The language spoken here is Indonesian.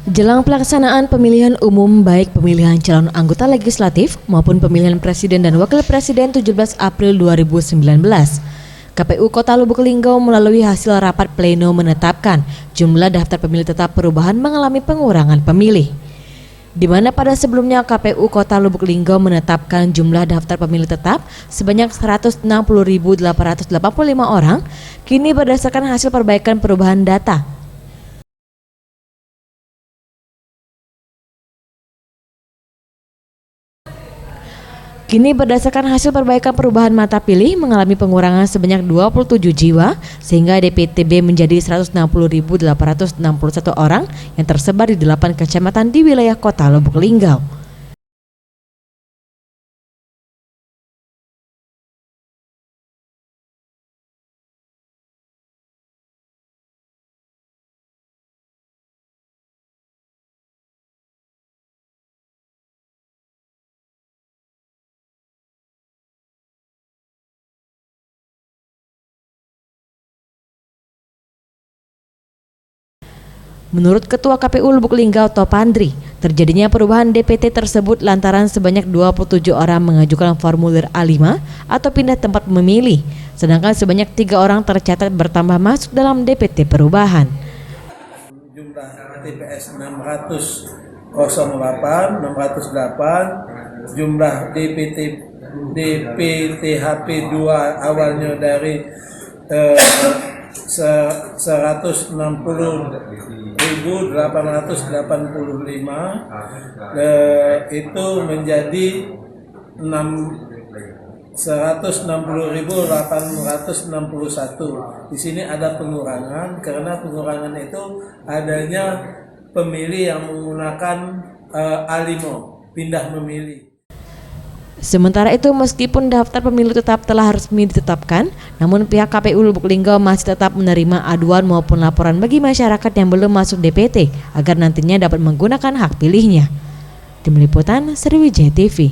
Jelang pelaksanaan pemilihan umum baik pemilihan calon anggota legislatif maupun pemilihan presiden dan wakil presiden 17 April 2019, KPU Kota Lubuk Linggau melalui hasil rapat pleno menetapkan jumlah daftar pemilih tetap perubahan mengalami pengurangan pemilih. Di mana pada sebelumnya KPU Kota Lubuk Linggau menetapkan jumlah daftar pemilih tetap sebanyak 160.885 orang, kini berdasarkan hasil perbaikan perubahan data hasil perbaikan perubahan mata pilih mengalami pengurangan sebanyak 27 jiwa sehingga DPTB menjadi 160.861 orang yang tersebar di 8 kecamatan di wilayah Kota Lubuk Linggau. Menurut Ketua KPU Lubuk Linggau Topandri, terjadinya perubahan DPT tersebut lantaran sebanyak 27 orang mengajukan formulir A5 atau pindah tempat memilih, sedangkan sebanyak 3 orang tercatat bertambah masuk dalam DPT perubahan. Jumlah TPS 608, jumlah DPTHP 2 awalnya dari 160.885 itu menjadi 160.861. Di sini ada pengurangan karena pengurangan itu adanya pemilih yang menggunakan A5 pindah memilih. Sementara itu, meskipun daftar pemilu tetap telah resmi ditetapkan, namun pihak KPU Lubuk Linggau masih tetap menerima aduan maupun laporan bagi masyarakat yang belum masuk DPT agar nantinya dapat menggunakan hak pilihnya. Tim Liputan Sriwijaya TV.